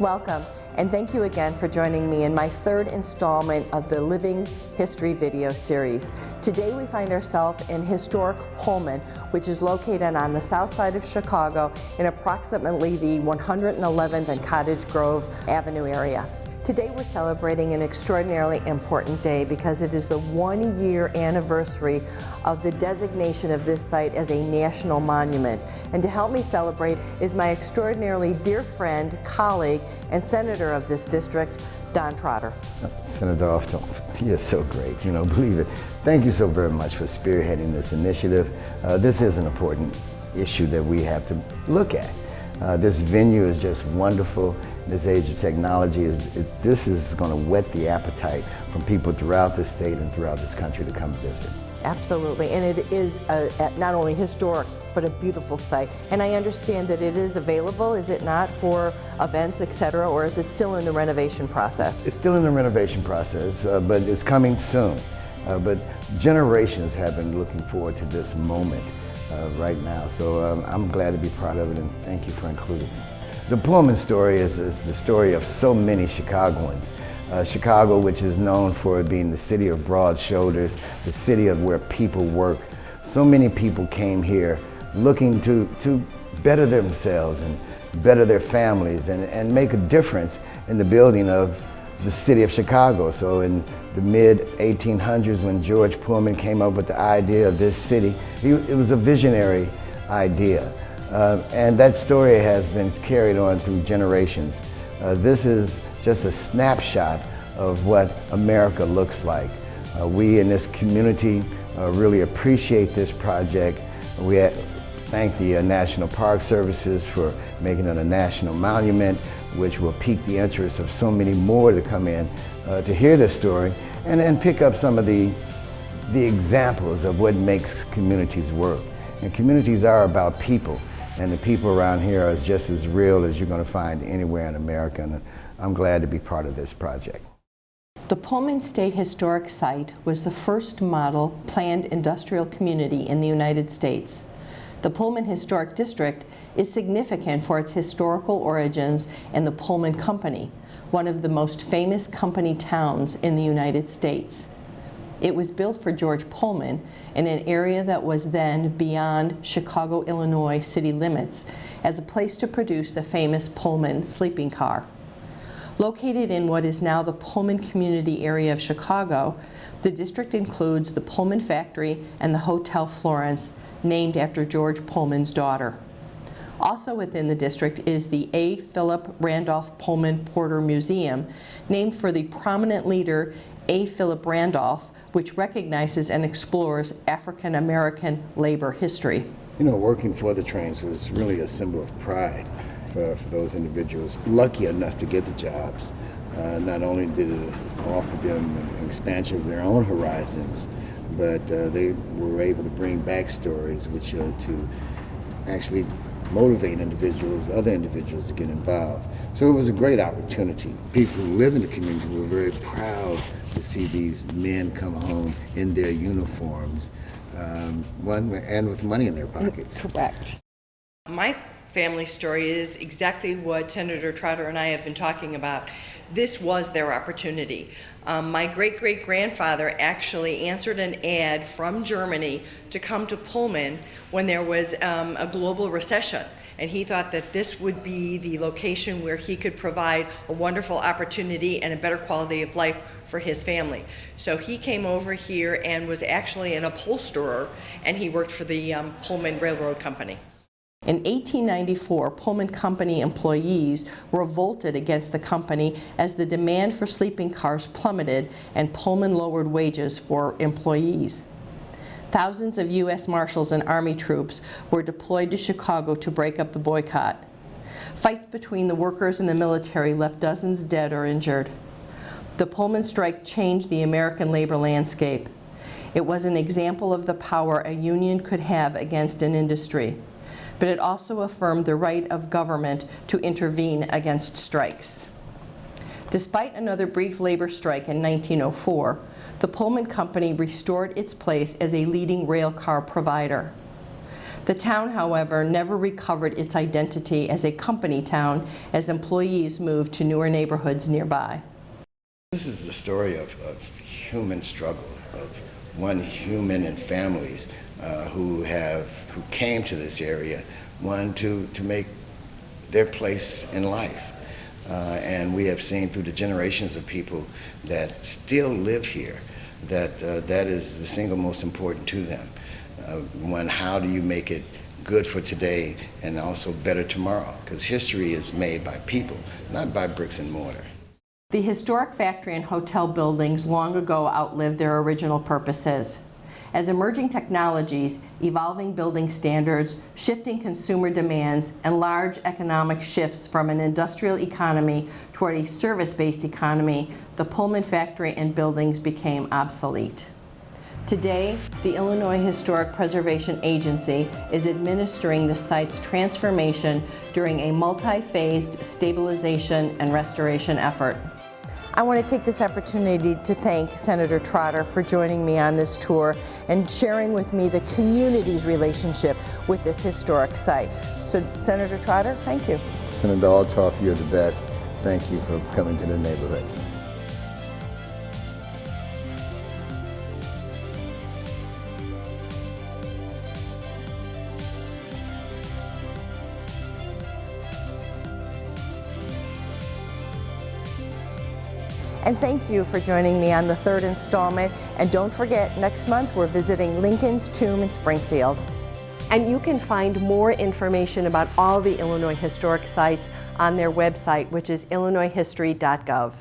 Welcome, and thank you again for joining me in my third installment of the Living History video series. Today we find ourselves in historic Pullman, which is located on the south side of Chicago in approximately the 111th and Cottage Grove Avenue area. Today we're celebrating an extraordinarily important day because it is the 1-year anniversary of the designation of this site as a national monument. And to help me celebrate is my extraordinarily dear friend, colleague, and senator of this district, Don Trotter. Senator Althoff, you're so great, believe it. Thank you so very much for spearheading this initiative. This is an important issue that we have to look at. This venue is just wonderful. This age of technology, this is going to whet the appetite from people throughout the state and throughout this country to come visit. Absolutely, and it is not only historic, but a beautiful site. And I understand that it is available, is it not, for events, etc., or is it still in the renovation process? It's still in the renovation process, but it's coming soon. But generations have been looking forward to this moment right now, so I'm glad to be part of it, and thank you for including me. The Pullman Story is the story of so many Chicagoans. Chicago, which is known for being the city of broad shoulders, the city of where people work. So many people came here looking to better themselves and better their families and make a difference in the building of the city of Chicago. So in the mid-1800s, when George Pullman came up with the idea of this city, it was a visionary idea. And that story has been carried on through generations. This is just a snapshot of what America looks like. We in this community really appreciate this project. We thank the National Park Services for making it a national monument, which will pique the interest of so many more to come in to hear this story and pick up some of the examples of what makes communities work. And communities are about people. And the people around here are just as real as you're going to find anywhere in America, and I'm glad to be part of this project. The Pullman State Historic Site was the first model planned industrial community in the United States. The Pullman Historic District is significant for its historical origins and the Pullman Company, one of the most famous company towns in the United States. It was built for George Pullman in an area that was then beyond Chicago, Illinois city limits as a place to produce the famous Pullman sleeping car. Located in what is now the Pullman community area of Chicago, the district includes the Pullman factory and the Hotel Florence, named after George Pullman's daughter. Also within the district is the A. Philip Randolph Pullman Porter Museum, named for the prominent leader A. Philip Randolph, which recognizes and explores African American labor history. Working for the trains was really a symbol of pride for those individuals lucky enough to get the jobs. Not only did it offer them an expansion of their own horizons, but they were able to bring backstories which to actually motivate other individuals to get involved. So it was a great opportunity. People who live in the community were very proud to see these men come home in their uniforms, and with money in their pockets. Correct. My family story is exactly what Senator Trotter and I have been talking about. This was their opportunity. My great-great-grandfather actually answered an ad from Germany to come to Pullman when there was a global recession. And he thought that this would be the location where he could provide a wonderful opportunity and a better quality of life for his family. So he came over here and was actually an upholsterer, and he worked for the Pullman Railroad Company. In 1894, Pullman Company employees revolted against the company as the demand for sleeping cars plummeted and Pullman lowered wages for employees. Thousands of U.S. Marshals and Army troops were deployed to Chicago to break up the boycott. Fights between the workers and the military left dozens dead or injured. The Pullman Strike changed the American labor landscape. It was an example of the power a union could have against an industry, but it also affirmed the right of government to intervene against strikes. Despite another brief labor strike in 1904, the Pullman Company restored its place as a leading rail car provider. The town, however, never recovered its identity as a company town as employees moved to newer neighborhoods nearby. This is the story of human struggle, of one human and families who came to this area, one to make their place in life. And we have seen through the generations of people that still live here that that is the single most important to them. One, how do you make it good for today and also better tomorrow? Because history is made by people, not by bricks and mortar. The historic factory and hotel buildings long ago outlived their original purposes. As emerging technologies, evolving building standards, shifting consumer demands, and large economic shifts from an industrial economy toward a service-based economy, the Pullman factory and buildings became obsolete. Today, the Illinois Historic Preservation Agency is administering the site's transformation during a multi-phased stabilization and restoration effort. I want to take this opportunity to thank Senator Trotter for joining me on this tour and sharing with me the community's relationship with this historic site. So, Senator Trotter, thank you. Senator Althoff, you're the best. Thank you for coming to the neighborhood. And thank you for joining me on the third installment. And don't forget, next month we're visiting Lincoln's tomb in Springfield. And you can find more information about all the Illinois historic sites on their website, which is illinoishistory.gov.